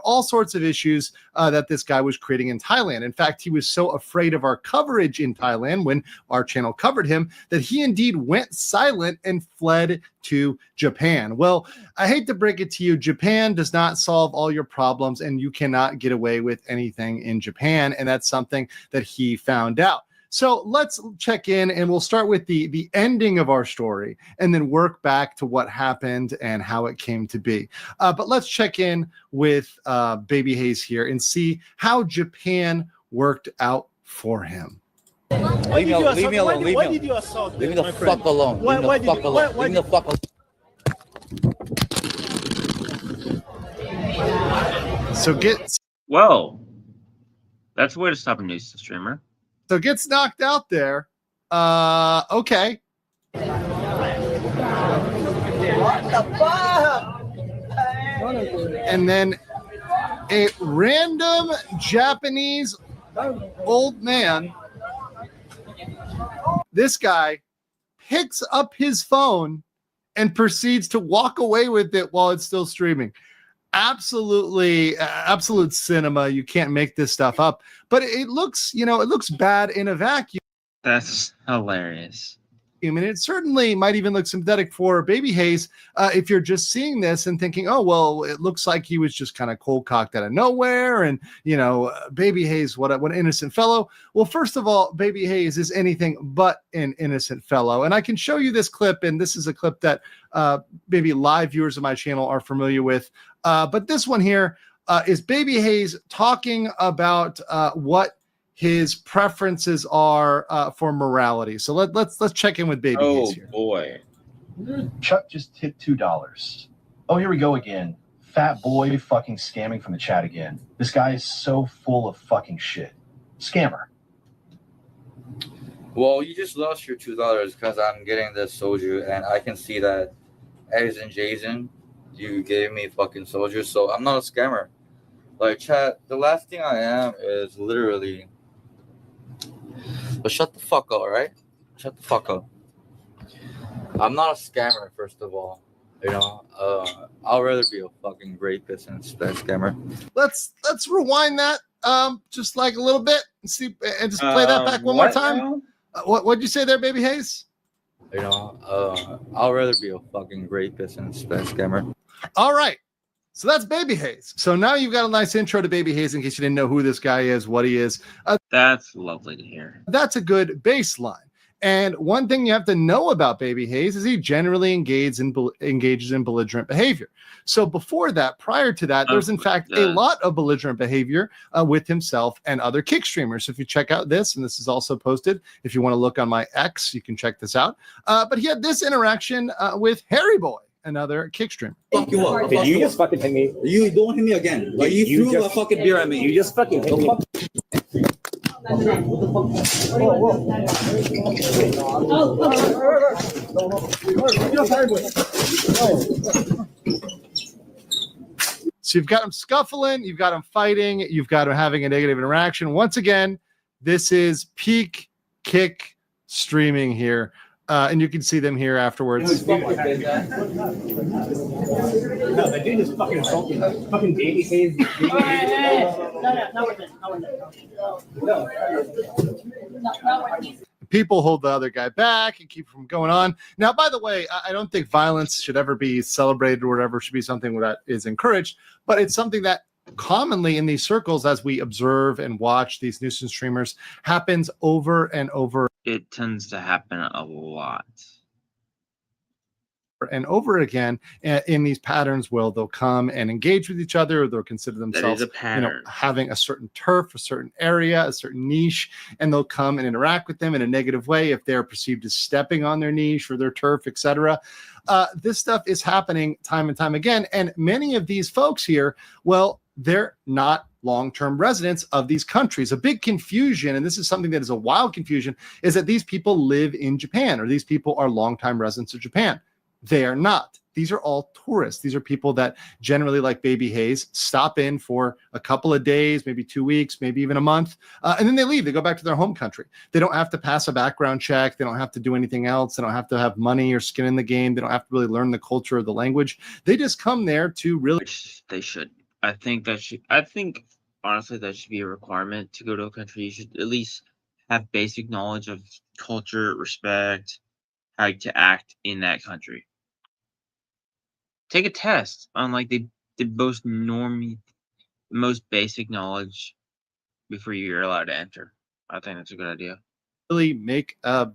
all sorts of issues that this guy was creating in Thailand. In fact, he was so afraid of our coverage in Thailand when our channel covered him that he indeed went silent and fled to Japan. Well, I hate to break it to you, Japan does not solve all your problems, and you cannot get away with anything in Japan. And that's something that he found out. So let's check in, and we'll start with the ending of our story and then work back to what happened and how it came to be. But let's check in with Baby Hayes here and see how Japan worked out for him. Leave me alone. Leave me alone. Why did you assault me? Leave me the fuck alone. Leave me the fuck alone. Leave me the fuck alone. So Well, that's a way to stop a nuisance streamer. So gets knocked out there. Okay. What the fuck? And then a random Japanese old man, this guy picks up his phone and proceeds to walk away with it while it's still streaming. absolute cinema. You can't make this stuff up. But it looks, it looks bad in a vacuum. That's hilarious. And it certainly might even look sympathetic for Baby Hayes if you're just seeing this and thinking, oh, well, it looks like he was just kind of cold cocked out of nowhere. And, Baby Hayes, what an innocent fellow. Well, first of all, Baby Hayes is anything but an innocent fellow. And I can show you this clip. And this is a clip that maybe live viewers of my channel are familiar with. But this one here is Baby Hayes talking about what his preferences are for morality. So let's check in with Baby Hayes here. Oh boy. Chuck just tipped $2. Oh, here we go again. Fat boy fucking scamming from the chat again. This guy is so full of fucking shit. Scammer. Well, you just lost your $2 because I'm getting this soju, and I can see that as in Jason, you gave me fucking soju, so I'm not a scammer. Like, chat, the last thing I am is literally... But shut the fuck up, right? Shut the fuck up. I'm not a scammer, first of all. I'll rather be a fucking rapist than a scammer. Let's rewind that just like a little bit and see and just play that back one more time. What'd you say there, Baby Hayes? I'll rather be a fucking rapist than a scammer. All right. So that's Baby Hayes. So now you've got a nice intro to Baby Hayes in case you didn't know who this guy is, what he is. That's lovely to hear. That's a good baseline. And one thing you have to know about Baby Hayes is he generally engages in belligerent behavior. So before that, prior to that, there's in fact a lot of belligerent behavior with himself and other kick streamers. So if you check out this, and this is also posted, if you want to look on my X, you can check this out. But he had this interaction with Harry Boy, another kick streamer. Fuck you up. Did you just fucking hit me? You don't hit me again. Like you threw a fucking beer at me. You just fucking hit me. So you've got him scuffling, you've got him fighting, you've got him having a negative interaction. Once again, this is peak kick streaming here. And you can see them here afterwards. No, the dude is fucking insulting. Fucking Baby Hayes. People hold the other guy back and keep from going on. Now, by the way, I don't think violence should ever be celebrated or whatever should be something that is encouraged, but it's something that commonly in these circles, as we observe and watch these nuisance streamers, happens over and over. It tends to happen a lot. And over again in these patterns they'll come and engage with each other, or they'll consider themselves having a certain turf, a certain area, a certain niche, and they'll come and interact with them in a negative way if they're perceived as stepping on their niche or their turf, etc. This stuff is happening time and time again, and many of these folks here, they're not long-term residents of these countries. A big confusion, and this is something that is a wild confusion, is that these people live in Japan, or these people are long-time residents of Japan. They are not. These are all tourists. These are people that generally, like Baby Hayes, stop in for a couple of days, maybe 2 weeks, maybe even a month, and then they leave. They go back to their home country. They don't have to pass a background check. They don't have to do anything else. They don't have to have money or skin in the game. They don't have to really learn the culture or the language. They just come there to really... Which they should. I think honestly that should be a requirement to go to a country. You should at least have basic knowledge of culture, respect, how to act in that country. Take a test on like the most basic knowledge before you're allowed to enter. I think that's a good idea. Really make a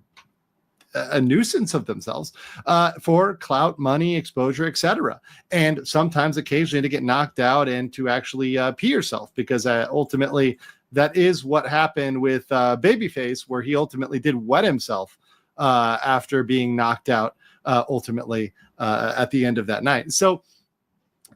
nuisance of themselves for clout, money, exposure, etc. And sometimes occasionally to get knocked out and to actually pee yourself, because ultimately that is what happened with Babyface, where he ultimately did wet himself after being knocked out ultimately at the end of that night. So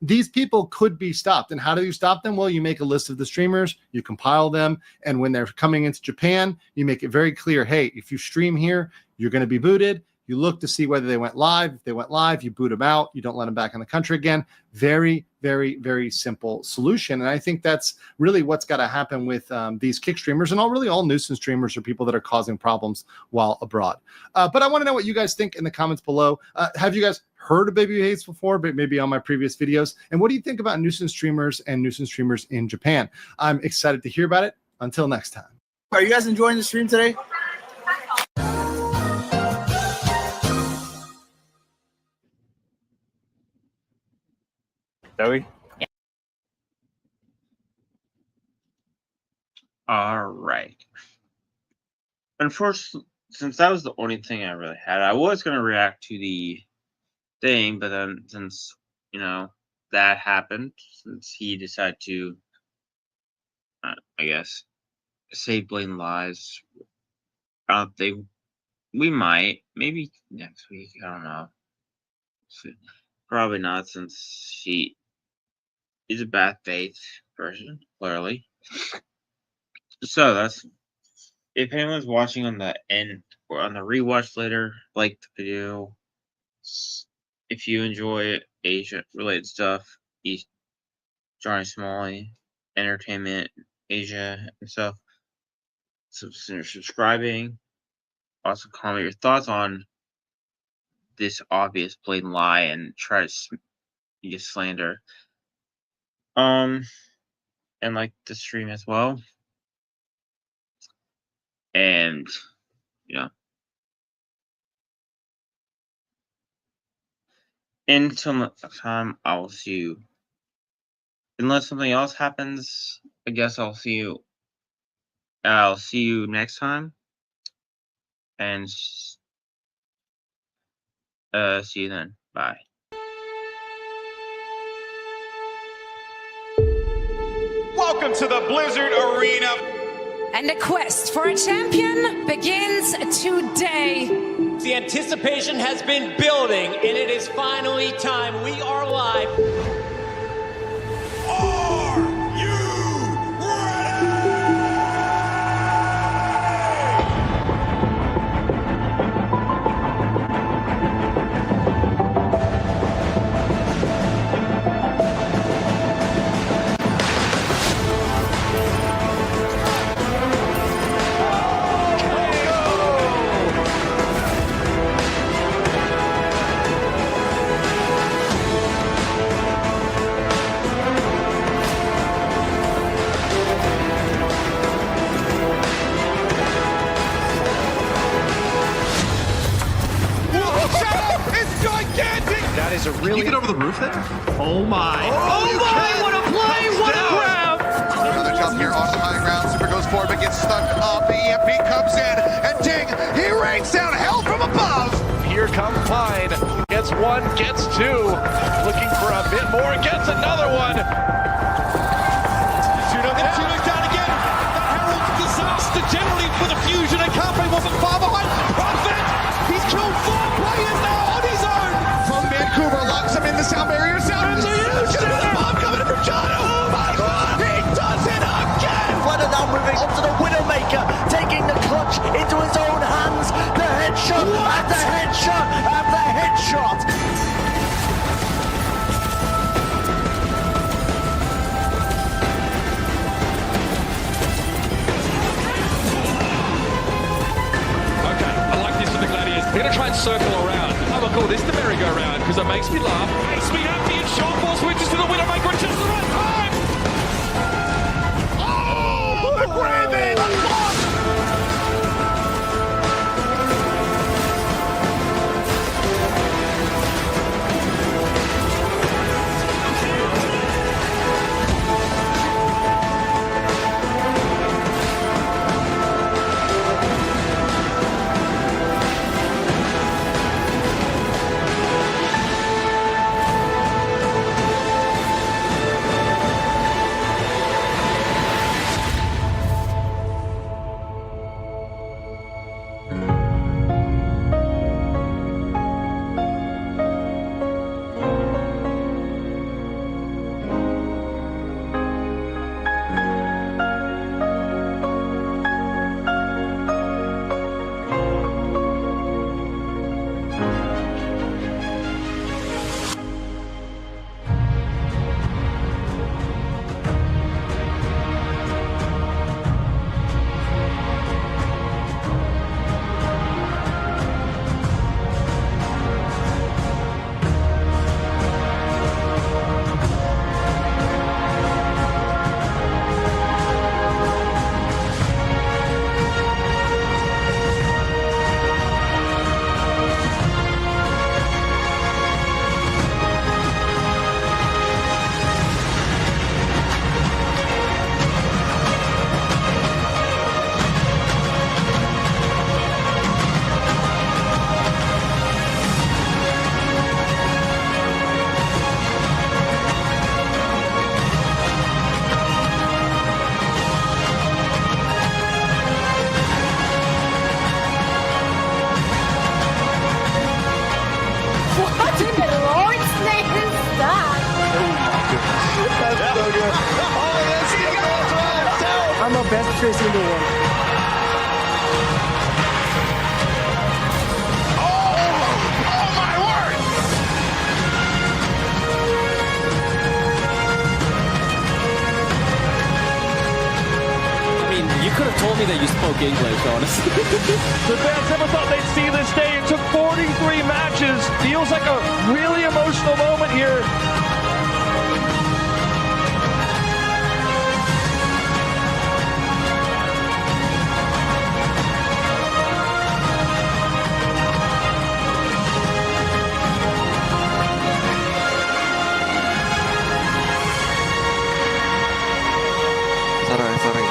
these people could be stopped. And how do you stop them? Well, you make a list of the streamers, you compile them, and when they're coming into Japan, you make it very clear, hey, if you stream here, you're going to be booted. You look to see whether they went live. If they went live, you boot them out. You don't let them back in the country again. Very, very, very simple solution. And I think that's really what's got to happen with these kick streamers and all nuisance streamers or people that are causing problems while abroad. But I want to know what you guys think in the comments below. Have you guys heard of Baby Hates before, but maybe on my previous videos? And what do you think about nuisance streamers and nuisance streamers in Japan? I'm excited to hear about it. Until next time. Are you guys enjoying the stream today? Joey? All right. Unfortunately, since that was the only thing I really had, I was going to react to the thing, but then since, that happened, since he decided to, I guess, say blatant lies, we might, maybe next week, I don't know. Probably not, since she is a bad faith person, clearly. So that's, if anyone's watching on the end or on the rewatch later, like the video. If you enjoy Asia related stuff, Johnny Somali, entertainment, Asia and stuff, consider subscribing. Also comment your thoughts on this obvious blatant lie and try to slander. And like the stream as well. And until next time, I will see you. Unless something else happens, I guess I'll see you. I'll see you next time. And see you then. Bye. Welcome to the Blizzard Arena. And the quest for a champion begins today. The anticipation has been building, and it is finally time. We are live. Are you ready? That is a really. Can you get over the roof there? Oh my! Oh my! What a play! What a grab! Another jump here on the high ground. Super goes forward, but gets stuck up. The EMP comes in, and ding! He rains down hell from above. Here comes Pine. Gets one, gets two. Looking for a bit more. Gets another one. Tuno's down again. That heralds disaster generally for the fusion. And Carpe wasn't far behind. Prophet! He's killed 4 players now on his own. From Vancouver, locks him in the sound barrier. Sound the bomb coming in from John. Oh my God! He does it again. Flutter now moving onto the Widowmaker, taking the clutch into his own hands. The headshot after headshot after headshot. We're going to try and circle around. I will call this the merry-go-round because it makes me laugh. Makes me happy, and Shortfall switches to the Widowmaker just at the right time! Oh, the Raven! chasing into one. Oh my word! I mean, you could have told me that you spoke English, honestly. The fans never thought they'd see this day. It took 43 matches. Feels like a really emotional moment here. Sorry.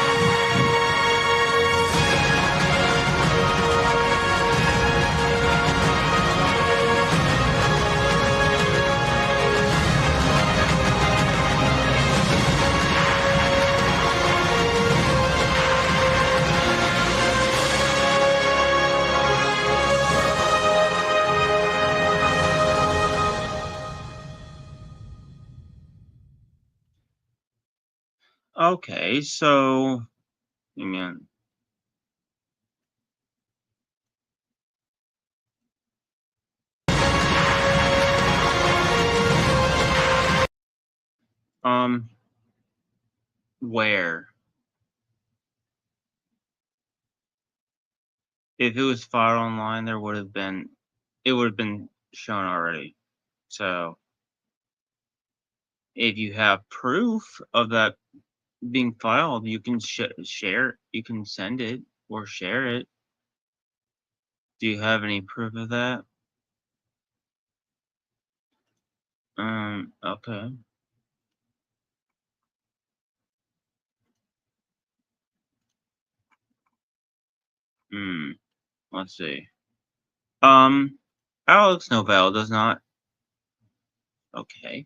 Okay, so I mean, where? If it was far online, it would have been shown already. So if you have proof of that being filed, you can share, you can send it or share it. Do you have any proof of that? Okay. Let's see. Alex Novell does not. Okay.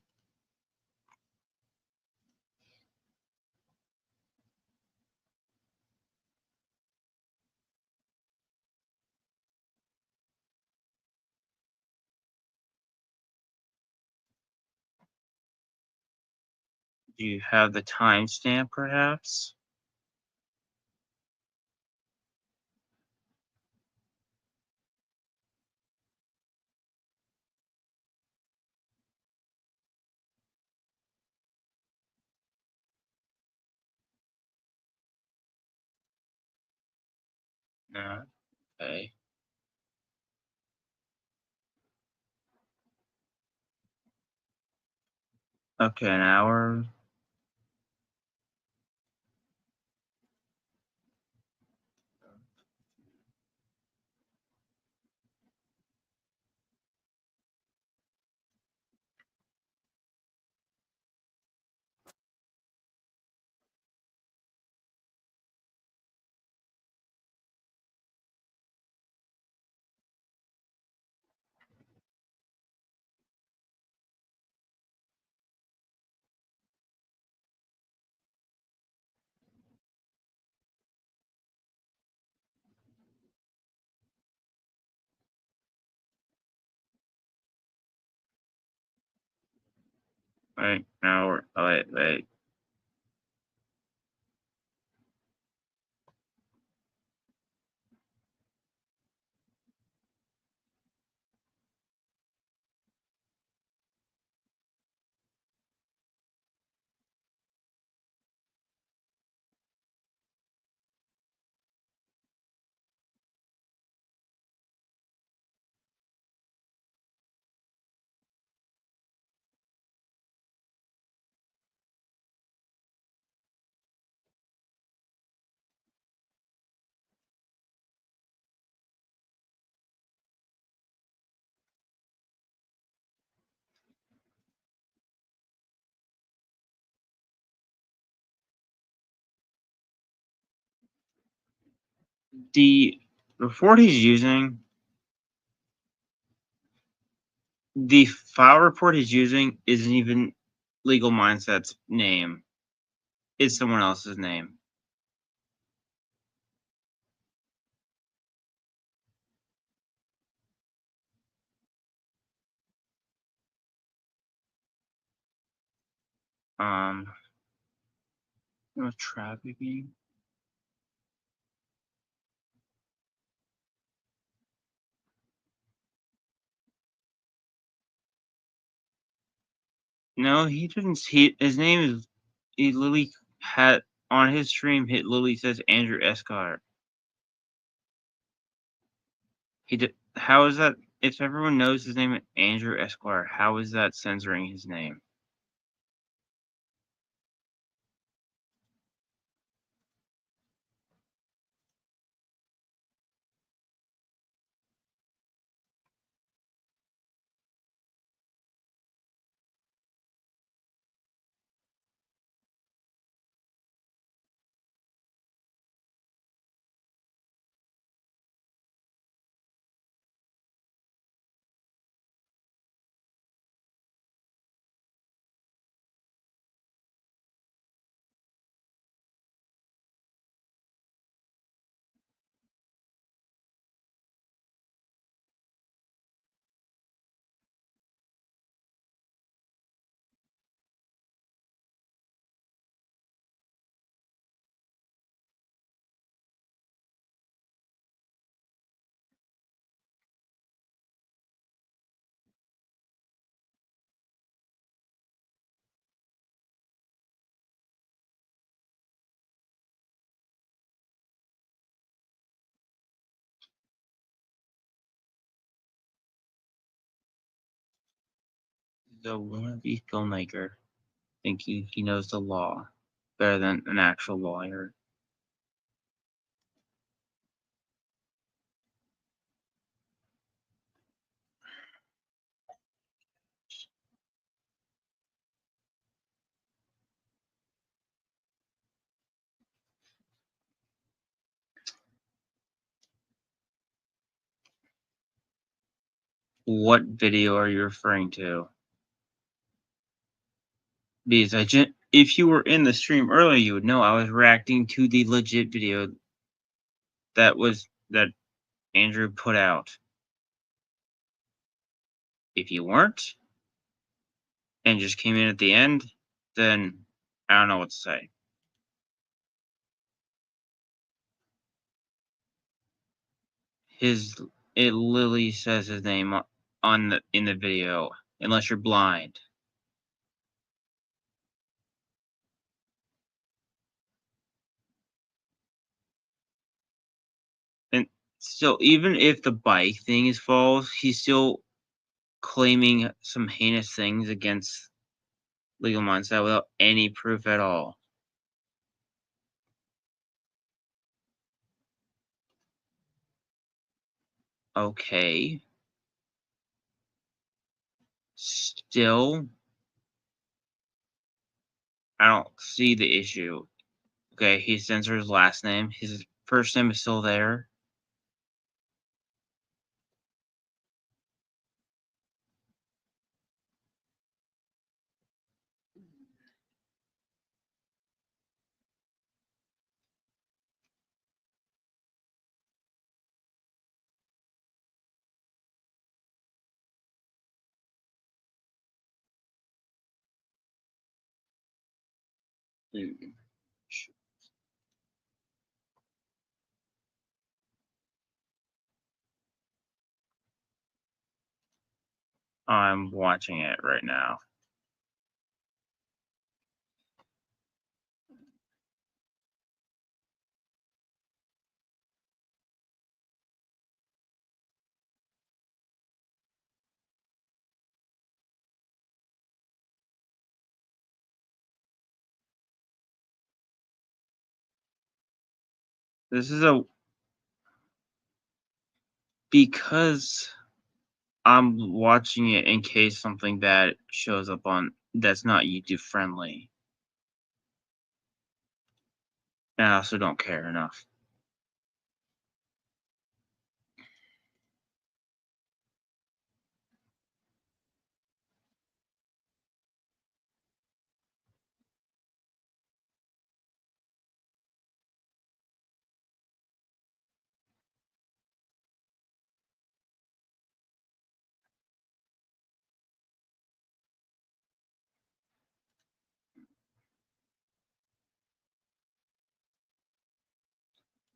Do you have the timestamp, perhaps? No. Okay. Okay, an hour. Wait, hour. Oh, wait. The report he's using, the file report he's using isn't even Legal Mindset's name. It's someone else's name. No trafficking. No, he didn't. His name is. He literally had on his stream. It literally says Andrew Escar. He did. How is that? If everyone knows his name is Andrew Esquire, how is that censoring his name? The wannabe filmmaker thinking he knows the law better than an actual lawyer. What video are you referring to? Because if you were in the stream earlier, you would know I was reacting to the legit video that Andrew put out. If you weren't and just came in at the end, then I don't know what to say. It literally says his name in the video, unless you're blind. And still, even if the bike thing is false, he's still claiming some heinous things against legal mindset without any proof at all. Okay. Still, I don't see the issue. Okay, he censored his last name. His first name is still there. I'm watching it right now. This is because I'm watching it in case something bad shows up on that's not YouTube friendly. And I also don't care enough.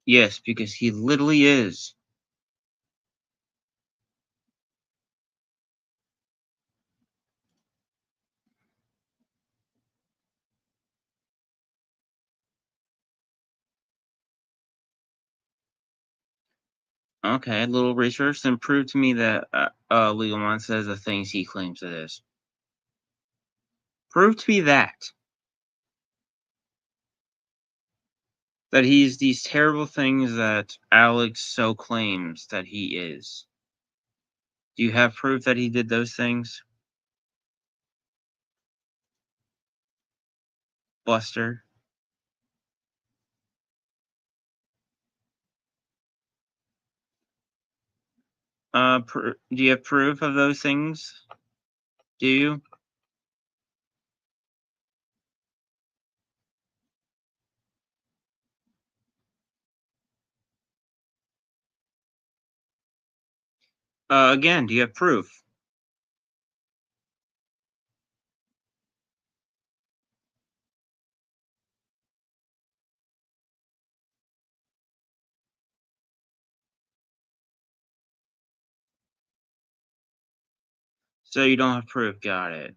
Yes, because he literally is. Okay, a little research, then prove to me that Legal Mind says the things he claims it is. Prove to me that. That he's these terrible things that Alex so claims that he is. Do you have proof that he did those things? Buster? Do you have proof of those things? Do you? Again, do you have proof? So you don't have proof, got it.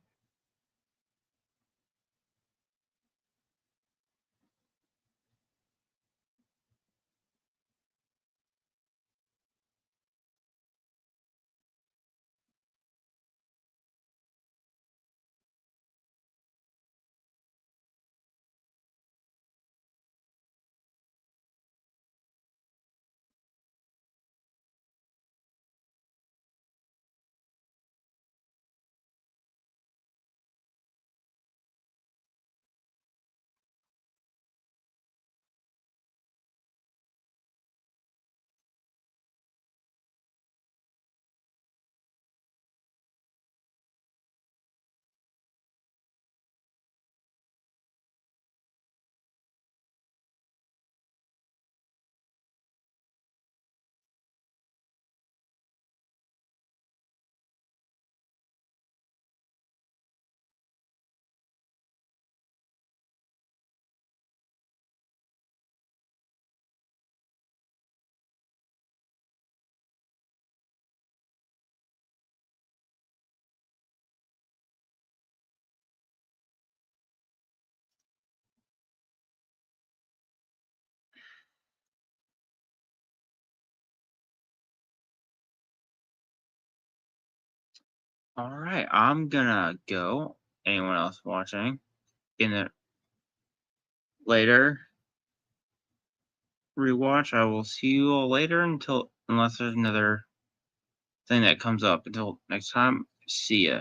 Alright, I'm gonna go. Anyone else watching? In the later rewatch, I will see you all later unless there's another thing that comes up. Until next time, see ya.